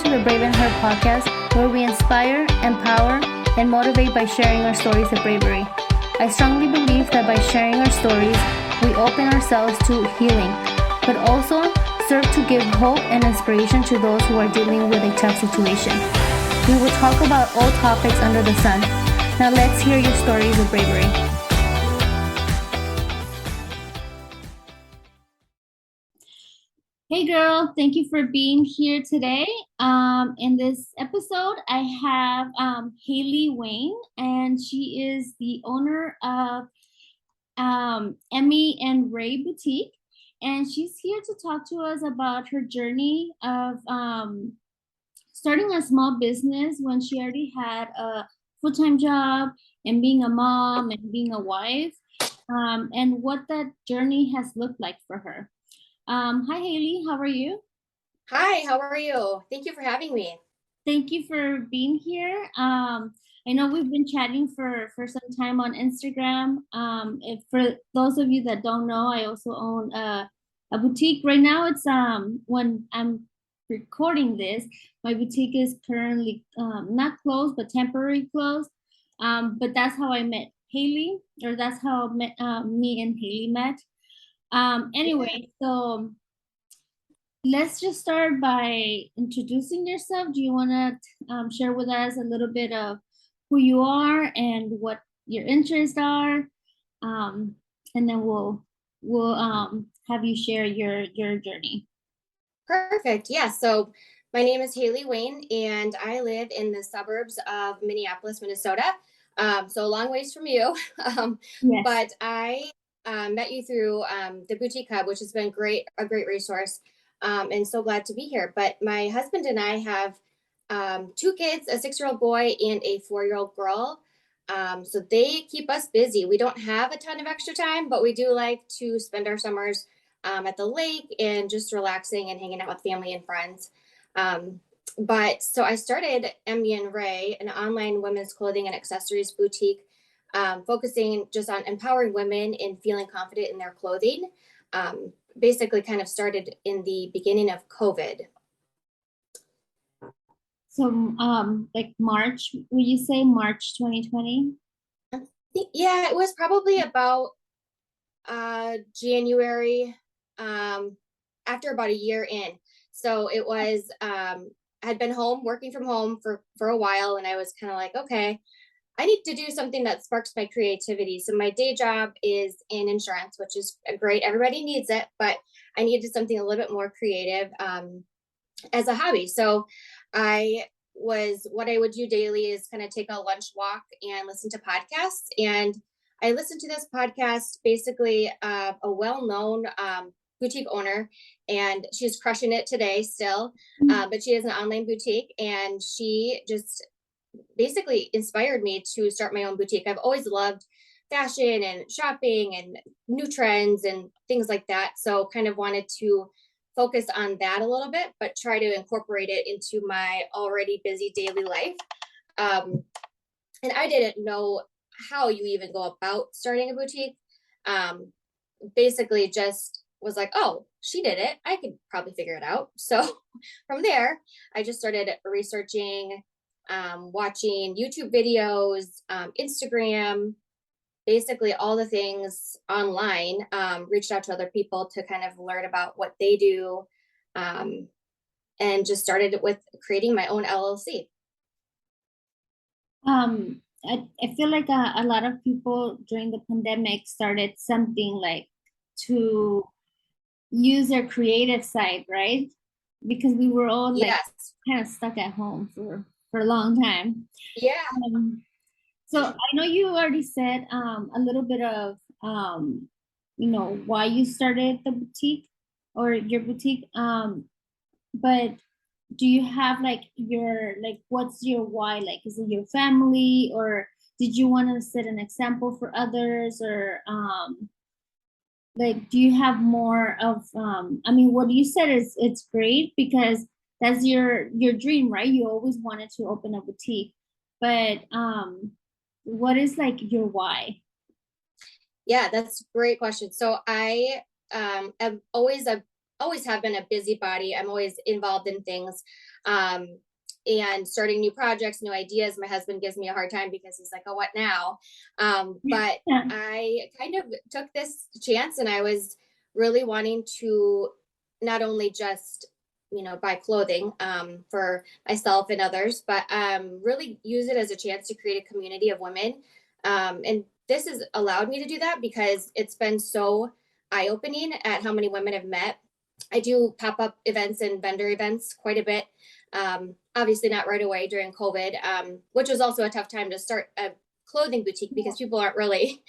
to the Brave and Her podcast, where we inspire, empower, and motivate by sharing our stories of bravery. I strongly believe that by sharing our stories, we open ourselves to healing, but also serve to give hope and inspiration to those who are dealing with a tough situation. We will talk about all topics under the sun. Now let's hear your stories of bravery. Hey girl, thank you for being here today. In this episode, I have Halee Wayne, and she is the owner of Emmy and Rae Boutique, and she's here to talk to us about her journey of starting a small business when she already had a full-time job and being a mom and being a wife, and what that journey has looked like for her. Hi, Halee. How are you? Hi, how are you? Thank you for having me. Thank you for being here. I know we've been chatting for some time on Instagram. If for those of you that don't know, I also own a boutique. Right now, it's when I'm recording this, my boutique is currently not closed, but temporarily closed. But that's how I met Halee, or that's how me and Halee met. Anyway, so let's just start by introducing yourself. Do you want to share with us a little bit of who you are and what your interests are? And then we'll have you share your journey. Perfect. Yeah. So my name is Halee Wayne, and I live in the suburbs of Minneapolis, Minnesota. So a long ways from you. Yes. But I met you through the Boutique Hub, which has been a great resource. And so glad to be here. But my husband and I have two kids, a 6-year-old boy and a 4-year-old girl. So they keep us busy. We don't have a ton of extra time, but we do like to spend our summers at the lake and just relaxing and hanging out with family and friends. But so I started Emmy and Rae, an online women's clothing and accessories boutique, focusing just on empowering women in feeling confident in their clothing. Basically kind of started in the beginning of COVID. So like March, would you say March 2020? Yeah, it was probably about January, after about a year in. So it was, I had been working from home for a while, and I was kind of like, okay, I need to do something that sparks my creativity. So my day job is in insurance, which is great. Everybody needs it, but I needed something a little bit more creative as a hobby. So what I would do daily is kind of take a lunch walk and listen to podcasts. And I listened to this podcast, basically a well-known boutique owner, and she's crushing it today still. But she has an online boutique, and she just basically inspired me to start my own boutique. I've always loved fashion and shopping and new trends and things like that. So kind of wanted to focus on that a little bit, but try to incorporate it into my already busy daily life. And I didn't know how you even go about starting a boutique. Basically just was like, oh, she did it, I could probably figure it out. So from there, I just started researching, watching YouTube videos, Instagram, basically all the things online, reached out to other people to kind of learn about what they do, and just started with creating my own LLC. I feel like a lot of people during the pandemic started something like to use their creative side, right? Because we were all like kind of stuck at home for a long time. Yeah. So I know you already said a little bit of why you started the boutique or your boutique, but do you have what's your why? Like, is it your family, or did you want to set an example for others, or do you have more of what you said is it's great because that's your dream, right? You always wanted to open a boutique, but what is like your why? Yeah, that's a great question. So I am always a always have been a busybody. I'm always involved in things. Um, and starting new projects, new ideas. My husband gives me a hard time because he's like, oh, what now? But Yeah. I kind of took this chance, and I was really wanting to not only just, buy clothing for myself and others, but really use it as a chance to create a community of women. And this has allowed me to do that because it's been so eye opening at how many women I've met. I do pop up events and vendor events quite a bit. Obviously, not right away during COVID, which was also a tough time to start a clothing boutique because people aren't really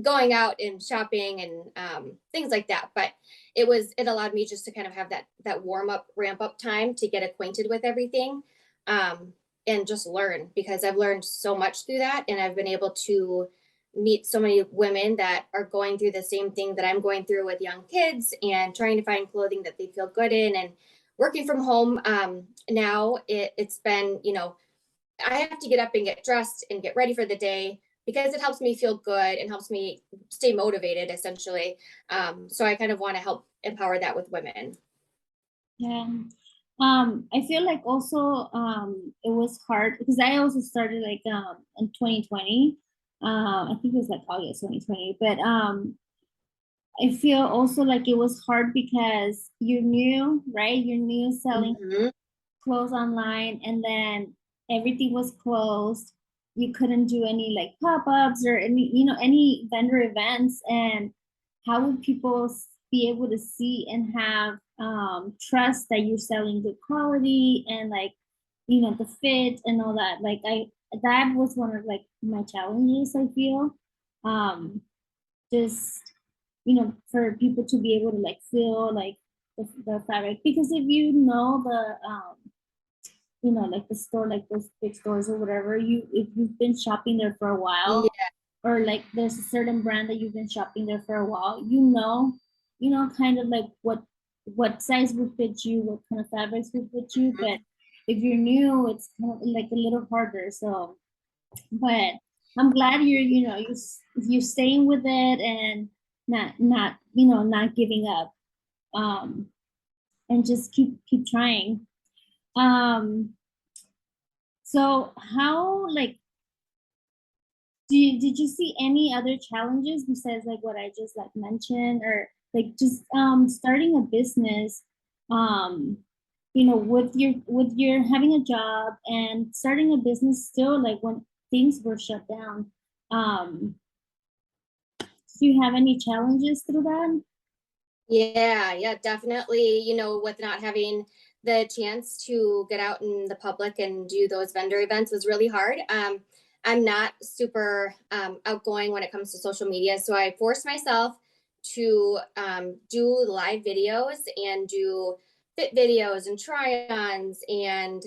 going out and shopping and things like that. But it allowed me just to kind of have that warm up, ramp up time to get acquainted with everything, and just learn, because I've learned so much through that, and I've been able to meet so many women that are going through the same thing that I'm going through with young kids and trying to find clothing that they feel good in. And working from home, now it's been, I have to get up and get dressed and get ready for the day because it helps me feel good and helps me stay motivated, essentially. So I kind of want to help empower that with women. Yeah. I feel like also it was hard because I also started like in 2020. I think it was like August 2020. But I feel also like it was hard because you're new, right? You're new selling Mm-hmm. clothes online, and then everything was closed. You couldn't do any like pop-ups or any vendor events. And how would people be able to see and have trust that you're selling good quality and like the fit and all that? Like that was one of like my challenges, I feel. Just for people to be able to like feel like the fabric, because if you know the like the store, like those big stores or whatever, if you've been shopping there for a while, Yeah. or like there's a certain brand that you've been shopping there for a while, kind of like what size would fit you, what kind of fabrics would fit you. But if you're new, it's kind of like a little harder. So, but I'm glad you're staying with it and not giving up, um and just keep trying. um so how, like, did you see any other challenges besides like what I just like mentioned, or like just starting a business, um with your having a job and starting a business still, like when things were shut down? um do you have any challenges through that? Yeah, yeah, definitely. With not having the chance to get out in the public and do those vendor events was really hard. I'm not super outgoing when it comes to social media, so I forced myself to do live videos and do fit videos and try-ons and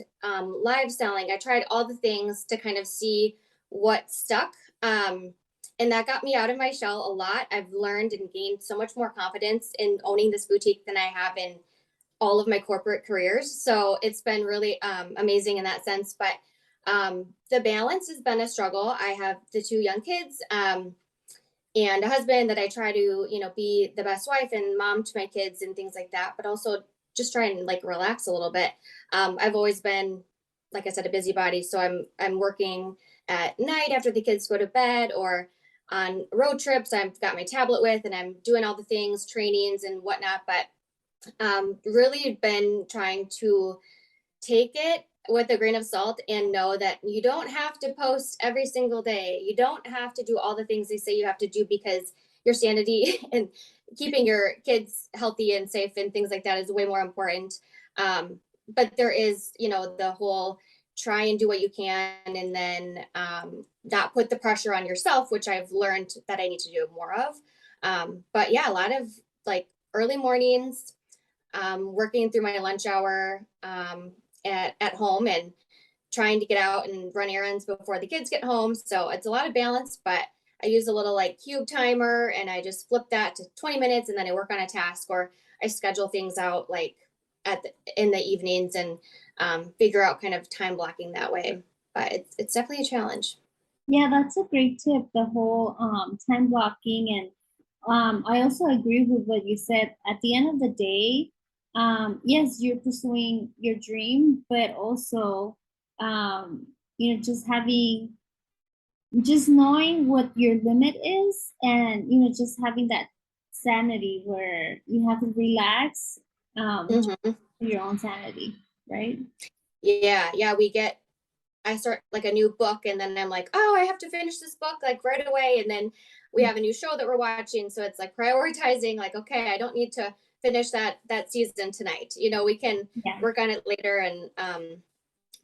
live selling. I tried all the things to kind of see what stuck. And that got me out of my shell a lot. I've learned and gained so much more confidence in owning this boutique than I have in all of my corporate careers. So it's been really amazing in that sense. But the balance has been a struggle. I have the two young kids, and a husband that I try to, be the best wife and mom to my kids and things like that, but also just try and like relax a little bit. I've always been, like I said, a busybody. So I'm working at night after the kids go to bed, or on road trips. I've got my tablet with, and I'm doing all the things, trainings and whatnot. But really been trying to take it with a grain of salt and know that you don't have to post every single day. You don't have to do all the things they say you have to do, because your sanity and keeping your kids healthy and safe and things like that is way more important. But there is, the whole try and do what you can, and then not put the pressure on yourself, which I've learned that I need to do more of. But yeah, a lot of like early mornings, working through my lunch hour, at home, and trying to get out and run errands before the kids get home. So it's a lot of balance, but I use a little like cube timer, and I just flip that to 20 minutes, and then I work on a task, or I schedule things out like in the evenings, and figure out kind of time blocking that way. But it's definitely a challenge. Yeah, that's a great tip, the whole time blocking. And I also agree with what you said. At the end of the day, yes, you're pursuing your dream, but also, just just knowing what your limit is, and just having that sanity where you have to relax, Mhm. for your own sanity, right? Yeah, I start like a new book and then I'm like, oh, I have to finish this book like right away. And then we have a new show that we're watching. So it's like prioritizing, like, okay, I don't need to finish that season tonight. We can Yeah. work on it later. And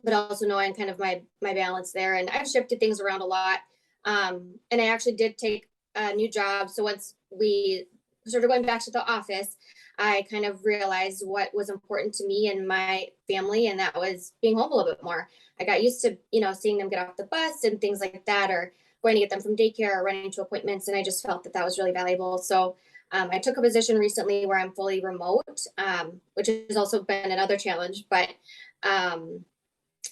but also knowing kind of my balance there. And I've shifted things around a lot. And I actually did take a new job. So once we started going back to the office, I kind of realized what was important to me and my family, and that was being home a little bit more. I got used to, seeing them get off the bus and things like that, or going to get them from daycare or running to appointments. And I just felt that that was really valuable. So I took a position recently where I'm fully remote, which has also been another challenge, um,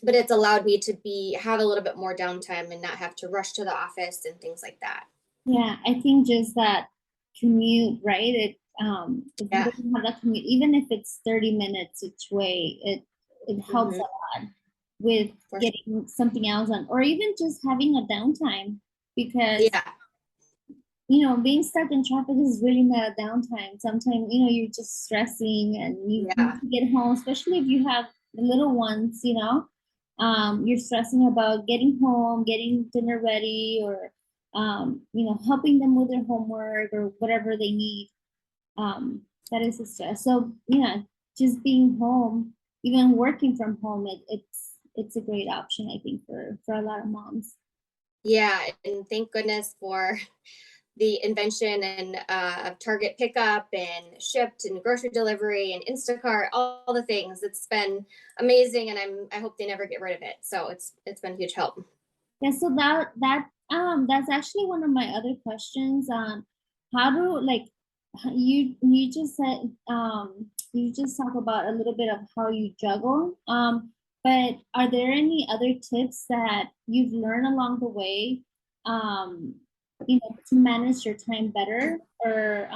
but it's allowed me to have a little bit more downtime and not have to rush to the office and things like that. Yeah, I think just that commute, right? If you Yeah. don't have that commute, even if it's 30 minutes each way, it helps Hmm. a lot with For sure. getting something else on, or even just having a downtime, because Yeah. being stuck in traffic is really not a downtime. Sometimes, you're just stressing and you need Yeah. to get home, especially if you have the little ones, you're stressing about getting home, getting dinner ready, or, helping them with their homework or whatever they need. That is a stress. So, yeah, just being home, even working from home, it's a great option, I think, for a lot of moms. Yeah. And thank goodness for the invention and of Target pickup and shipped and grocery delivery and Instacart, all the things. It's been amazing, and I hope they never get rid of it. So it's been a huge help. Yeah, so that's actually one of my other questions on how do, like, you just said, you just talk about a little bit of how you juggle, but are there any other tips that you've learned along the way, um to manage your time better, or,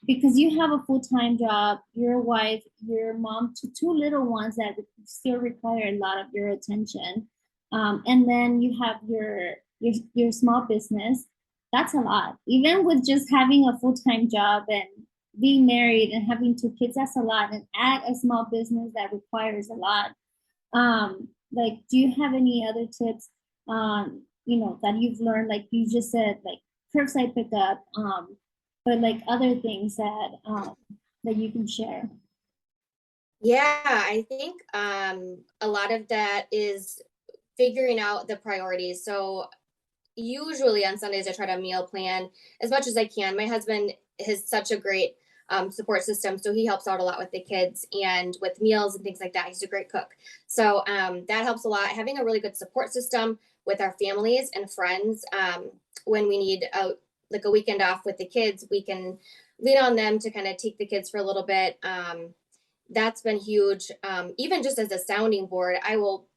because you have a full-time job, you're a wife, you're a mom to two little ones that still require a lot of your attention. And then you have your small business. That's a lot. Even with just having a full-time job and being married and having two kids, that's a lot. And add a small business that requires a lot. Like, do you have any other tips, that you've learned? Like you just said, like curbside pickup, but like other things that you can share. Yeah, I think a lot of that is figuring out the priorities. So usually on Sundays, I try to meal plan as much as I can. My husband has such a great support system, so he helps out a lot with the kids and with meals and things like that. He's a great cook, so that helps a lot. Having a really good support system with our families and friends, when we need a weekend off with the kids, we can lean on them to kind of take the kids for a little bit. That's been huge. Even just as a sounding board, I will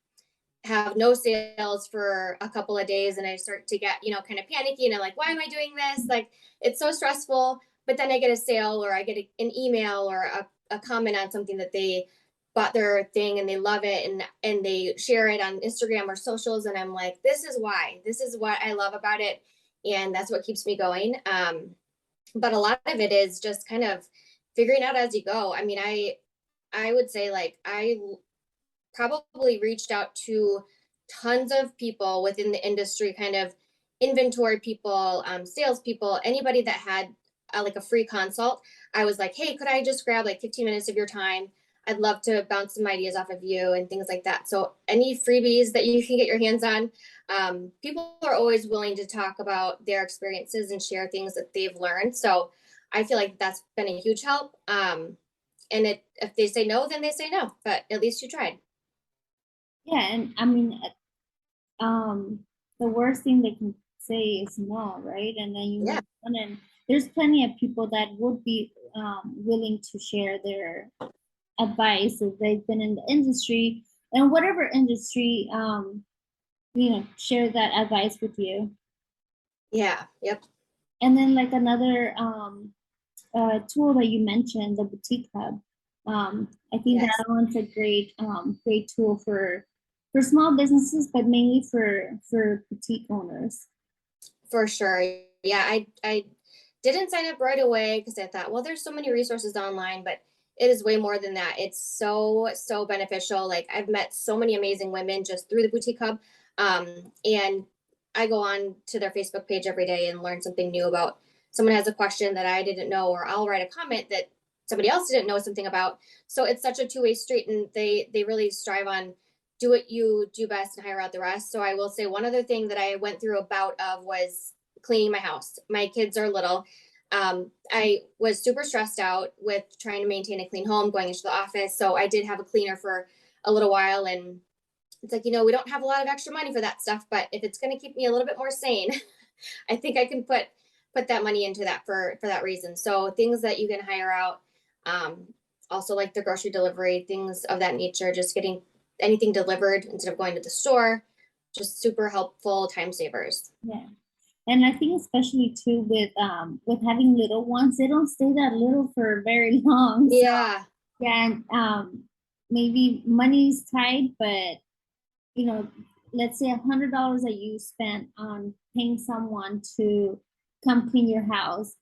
have no sales for a couple of days and I start to get, kind of panicky, and I'm like, why am I doing this? Like, it's so stressful. But then I get a sale, or I get an email or a comment on something that they bought their thing and they love it, and they share it on Instagram or socials. And I'm like, this is what I love about it. And that's what keeps me going. But a lot of it is just kind of figuring out as you go. I mean, I would say like I probably reached out to tons of people within the industry, kind of inventory people, salespeople, anybody that had like a free consult. I was like, hey, could I just grab like 15 minutes of your time? I'd love to bounce some ideas off of you and things like that. So any freebies that you can get your hands on, people are always willing to talk about their experiences and share things that they've learned. So I feel like that's been a huge help. And if they say no, then they say no, but at least you tried. Yeah, and I mean, the worst thing they can say is no, right? And then you Yeah. move on, and there's plenty of people that would be, willing to share their advice if they've been in the industry, and whatever industry, share that advice with you. Yeah. Yep. And then, like, another, tool that you mentioned, the boutique hub. I think Yes, that one's a great tool for small businesses, but mainly for boutique owners. for sure. Yeah, I didn't sign up right away because I thought, well, there's so many resources online, but it is way more than that. It's so beneficial. Like I've met so many amazing women just through the boutique hub. And I go on to their Facebook page every day and learn something new about someone has a question that I didn't know, or I'll write a comment that somebody else didn't know something about. So it's such a two-way street, and they really strive on do what you do best and hire out the rest. So I will say one other thing that I went through a bout of was cleaning my house. My kids are little. I was super stressed out with trying to maintain a clean home, going into the office. So I did have a cleaner for a little while, and it's like, we don't have a lot of extra money for that stuff, but if it's going to keep me a little bit more sane, I think I can put that money into that for that reason. So things that you can hire out, um, also like the grocery delivery, things of that nature, just getting anything delivered instead of going to the store, just super helpful time savers. Yeah. And I think especially too with having little ones, they don't stay that little for very long. So Yeah, yeah, and maybe money's tight, but let's say $100 that you spent on paying someone to come clean your house.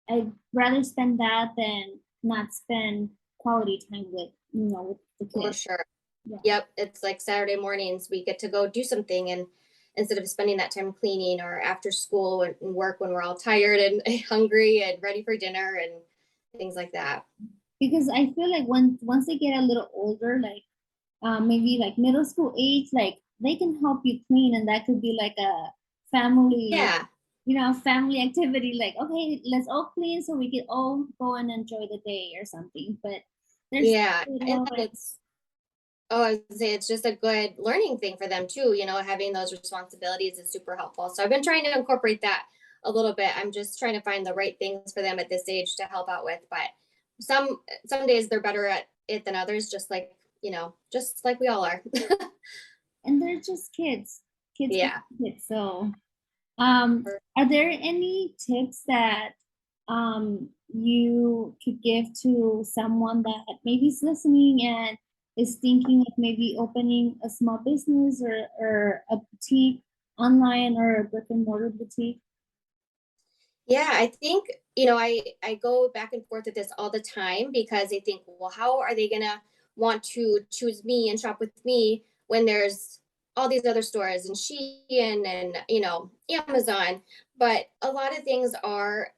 I'd rather spend that than not spend quality time with the for kids. sure. Yeah. Yep, it's like Saturday mornings we get to go do something, and instead of spending that time cleaning or after school and work when we're all tired and hungry and ready for dinner and things like that. Because I feel like once they get a little older, like maybe like middle school age, like they can help you clean, and that could be like a family, Yeah, family activity. Like, okay, let's all clean so we can all go and enjoy the day or something. But there's yeah, and then like, it's I would say it's just a good learning thing for them too. Having those responsibilities is super helpful. So I've been trying to incorporate that a little bit. I'm just trying to find the right things for them at this age to help out with. But some days they're better at it than others, just like we all are. and they're just kids Yeah. being kids. So are there any tips that you could give to someone that maybe is listening and is thinking of maybe opening a small business or a boutique online or a brick and mortar boutique? Yeah, I think, I go back and forth with this all the time because I think, well, how are they gonna want to choose me and shop with me when there's all these other stores and Shein and, Amazon. But a lot of things are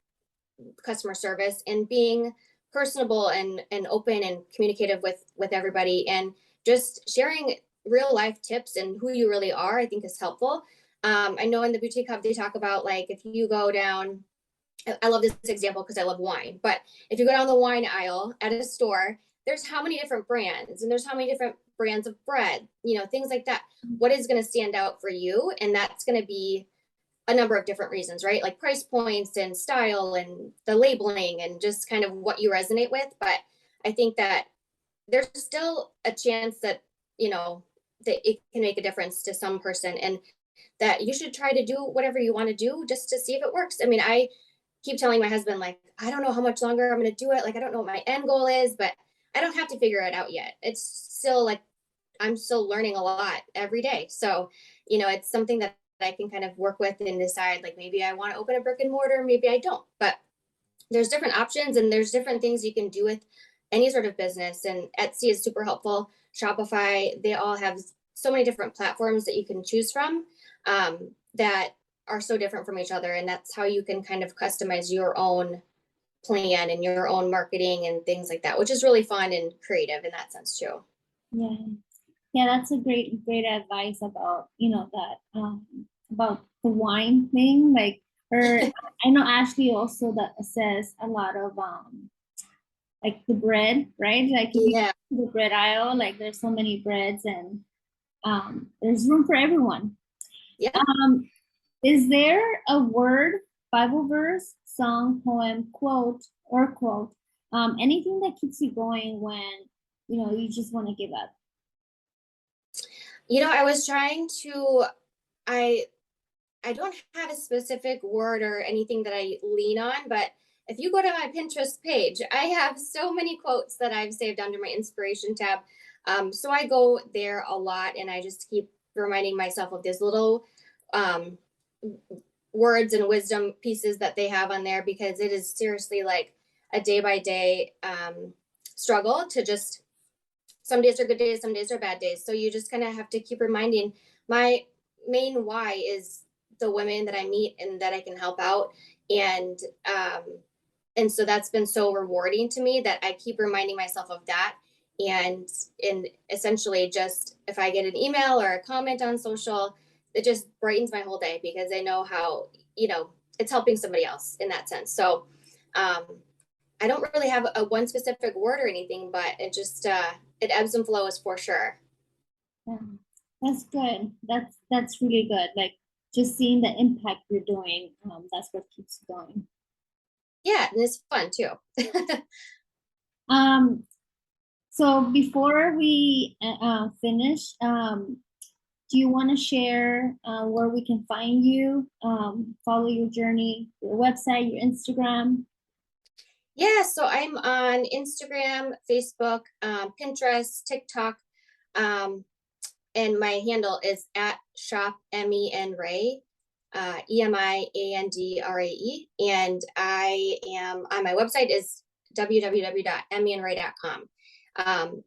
customer service and being personable and open and communicative with everybody, and just sharing real life tips and who you really are, I think is helpful. I know in the boutique hub they talk about, like, if you go down, I love this example because I love wine. But if you go down the wine aisle at a store, there's how many different brands, and there's how many different brands of bread, things like that. What is going to stand out for you? And that's going to be a number of different reasons, right? Like price points and style and the labeling and just kind of what you resonate with. But I think that there's still a chance that, that it can make a difference to some person, and that you should try to do whatever you want to do just to see if it works. I mean, I keep telling my husband, like, I don't know how much longer I'm going to do it. Like, I don't know what my end goal is, but I don't have to figure it out yet. It's still like I'm still learning a lot every day. So, it's something that I can kind of work with and decide, like, maybe I want to open a brick and mortar, maybe I don't. But there's different options and there's different things you can do with any sort of business. And Etsy is super helpful. Shopify, they all have so many different platforms that you can choose from, that are so different from each other. And that's how you can kind of customize your own plan and your own marketing and things like that, which is really fun and creative in that sense too. Yeah. Yeah, that's a great advice about that about the wine thing. Like, or I know Ashley also that says a lot of like the bread, right? Like if you Yeah. go to the bread aisle, like there's so many breads, and there's room for everyone. Yeah. Um, is there a word, Bible verse, song, poem, quote, anything that keeps you going when you just want to give up? I was trying to, I I don't have a specific word or anything that I lean on, but if you go to my Pinterest page, I have so many quotes that I've saved under my inspiration tab. So I go there a lot, and I just keep reminding myself of these little words and wisdom pieces that they have on there, because it is seriously like a day by day struggle to just, some days are good days, some days are bad days. So you just kind of have to keep reminding. My main why is the women that I meet and that I can help out. And so that's been so rewarding to me that I keep reminding myself of that. And essentially, just if I get an email or a comment on social, it just brightens my whole day, because I know how, it's helping somebody else in that sense. So I don't really have a one specific word or anything, but it just it ebbs and flows for sure. Yeah, that's good. That's really good. Like, just seeing the impact you're doing, that's what keeps you going. Yeah, and it's fun too. So before we finish, do you want to share where we can find you, follow your journey, your website, your Instagram? Yeah, so I'm on Instagram, Facebook, Pinterest, TikTok, and my handle is at shop Emmy and Rae, EMIANDRAE, and I am on my website is www.emmyandrae.com.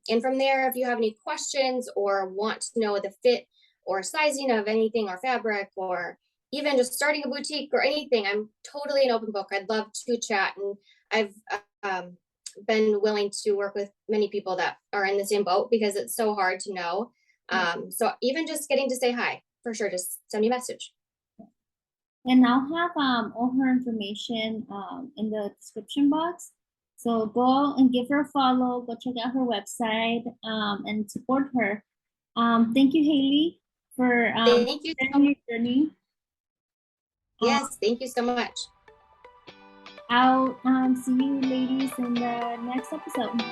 And from there, if you have any questions or want to know the fit or sizing of anything or fabric, or even just starting a boutique or anything, I'm totally an open book. I'd love to chat, and I've been willing to work with many people that are in the same boat, because it's so hard to know. So even just getting to say hi, for sure, just send me a message. And I'll have all her information in the description box. So go and give her a follow, go check out her website, and support her. Thank you, Halee, for Thank you. sharing your journey. Yes, thank you so much. I'll see you ladies in the next episode.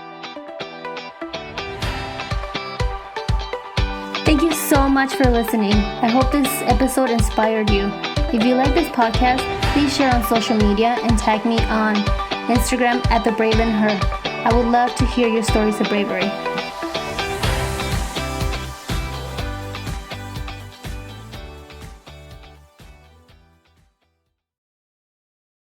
Thank you so much for listening. I hope this episode inspired you. If you like this podcast, please share on social media and tag me on Instagram at @TheBraveandHer. I would love to hear your stories of bravery.